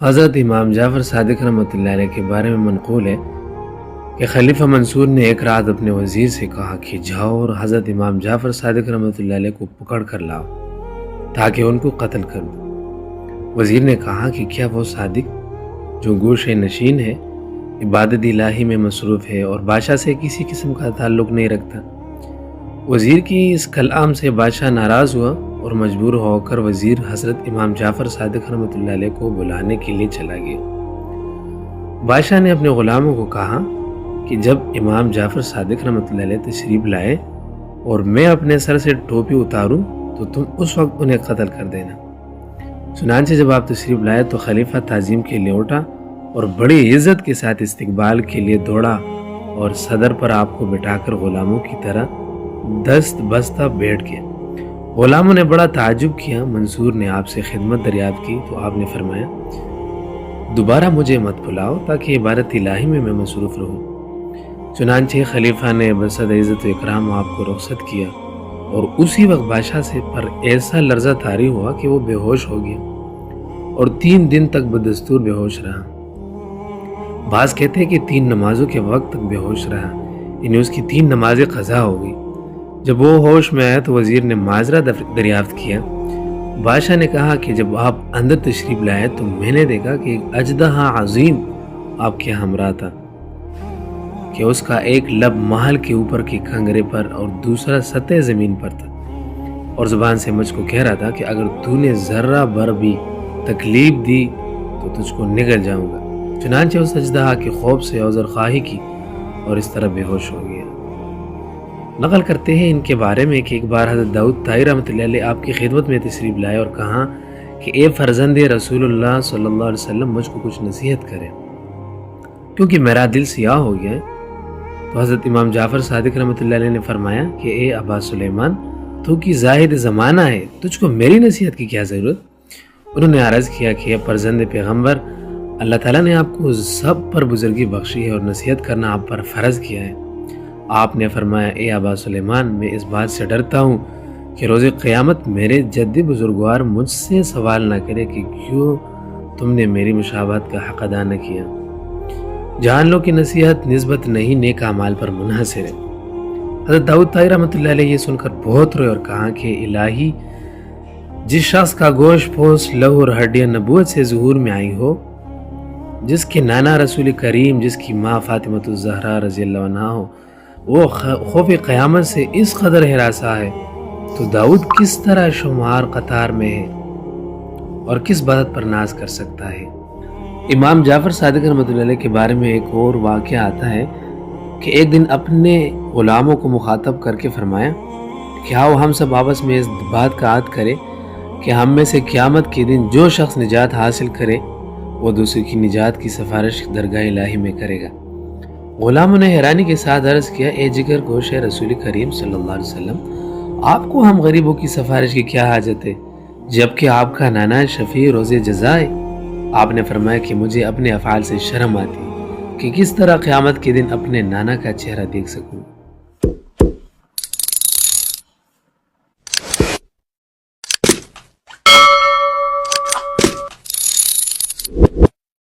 حضرت امام جعفر صادق رحمۃ اللہ علیہ کے بارے میں منقول ہے کہ خلیفہ منصور نے ایک رات اپنے وزیر سے کہا کہ جاؤ اور حضرت امام جعفر صادق رحمۃ اللہ علیہ کو پکڑ کر لاؤ تاکہ ان کو قتل کر دو۔ وزیر نے کہا کہ کیا وہ صادق جو گوشے نشین ہے، عبادت الہی میں مصروف ہے اور بادشاہ سے کسی قسم کا تعلق نہیں رکھتا؟ وزیر کی اس کلام سے بادشاہ ناراض ہوا اور مجبور ہو کر وزیر حضرت امام جعفر صادق رحمۃ اللہ علیہ کو بلانے کے لیے چلا گیا۔ بادشاہ نے اپنے غلاموں کو کہا کہ جب امام جعفر صادق رحمۃ اللہ علیہ تشریف لائے اور میں اپنے سر سے ٹوپی اتاروں تو تم اس وقت انہیں قتل کر دینا۔ چنانچہ جب آپ تشریف لائے تو خلیفہ تعظیم کے لیے اٹھا اور بڑی عزت کے ساتھ استقبال کے لیے دوڑا اور صدر پر آپ کو بٹھا کر غلاموں کی طرح دست بستہ بیٹھ گیا۔ غلاموں نے بڑا تعجب کیا۔ منصور نے آپ سے خدمت دریافت کی تو آپ نے فرمایا، دوبارہ مجھے مت بلاؤ تاکہ عبادت الہی میں مصروف رہوں۔ چنانچہ خلیفہ نے بصد عزت و اکرام آپ کو رخصت کیا اور اسی وقت بادشاہ سے پر ایسا لرزہ طاری ہوا کہ وہ بے ہوش ہو گیا اور 3 دن تک بدستور بے ہوش رہا۔ بعض کہتے ہیں کہ 3 نمازوں کے وقت تک بے ہوش رہا، یعنی اس کی 3 نمازیں قضا ہو گئی۔ جب وہ ہوش میں آیا تو وزیر نے معذرت دریافت کیا۔ بادشاہ نے کہا کہ جب آپ اندر تشریف لائے تو میں نے دیکھا کہ ایک اژدہا عظیم آپ کے ہمراہ تھا کہ اس کا ایک لب محل کے اوپر کے کنگرے پر اور دوسرا سطح زمین پر تھا، اور زبان سے مجھ کو کہہ رہا تھا کہ اگر تو نے ذرہ بر بھی تکلیف دی تو تجھ کو نگل جاؤں گا۔ چنانچہ اس اژدہا کے خوف سے عذر خواہی کی اور اس طرح بے ہوش ہو گیا۔ نقل کرتے ہیں ان کے بارے میں کہ ایک بار حضرت داؤد طائی رحمۃ اللہ علیہ آپ کی خدمت میں تشریف لائے اور کہا کہ اے فرزند رسول اللہ صلی اللہ علیہ وسلم، مجھ کو کچھ نصیحت کرے کیونکہ میرا دل سیاہ ہو گیا ہے۔ تو حضرت امام جعفر صادق رحمۃ اللہ علیہ نے فرمایا کہ اے ابا سلیمان، تو کی زاہد زمانہ ہے، تجھ کو میری نصیحت کی کیا ضرورت؟ انہوں نے عرض کیا کہ اے فرزند پیغمبر، اللہ تعالیٰ نے آپ کو سب پر بزرگی بخشی ہے اور نصیحت کرنا آپ پر فرض کیا ہے۔ آپ نے فرمایا، اے ابا سلیمان، میں اس بات سے ڈرتا ہوں کہ روز قیامت میرے جد بزرگوار مجھ سے سوال نہ کرے کہ کیوں تم نے میری مشابہت کا حق ادا نہ کیا۔ جان لو کہ نصیحت نسبت نہیں، نیک اعمال پر منحصر ہے۔ حضرت داؤد طائی رحمۃ اللہ علیہ یہ سن کر بہت روئے اور کہا کہ الہی، جس شخص کا گوشت پوست لہو اور ہڈیاں نبوت سے ظہور میں آئی ہو، جس کے نانا رسول کریم، جس کی ماں فاطمۃ الزہرا رضی اللہ عنہا ہو، وہ خوف قیامت سے اس قدر ہراساں ہے، تو داؤد کس طرح شمار قطار میں ہے اور کس بات پر ناز کر سکتا ہے؟ امام جعفر صادق رحمۃ اللہ علیہ کے بارے میں ایک اور واقعہ آتا ہے کہ ایک دن اپنے غلاموں کو مخاطب کر کے فرمایا کہ آؤ ہم سب آپس میں اس بات کا عہد کریں کہ ہم میں سے قیامت کے دن جو شخص نجات حاصل کرے وہ دوسرے کی نجات کی سفارش درگاہ الہی میں کرے گا۔ غلاموں نے حیرانی کے ساتھ عرض کیا، اے جگر گوش رسول کریم صلی اللہ علیہ وسلم، آپ کو ہم غریبوں کی سفارش کی کیا حاجت ہے جبکہ آپ کا نانا شفیع روز جزا ہے؟ آپ نے فرمایا کہ مجھے اپنے افعال سے شرم آتی ہے کہ کس طرح قیامت کے دن اپنے نانا کا چہرہ دیکھ سکوں۔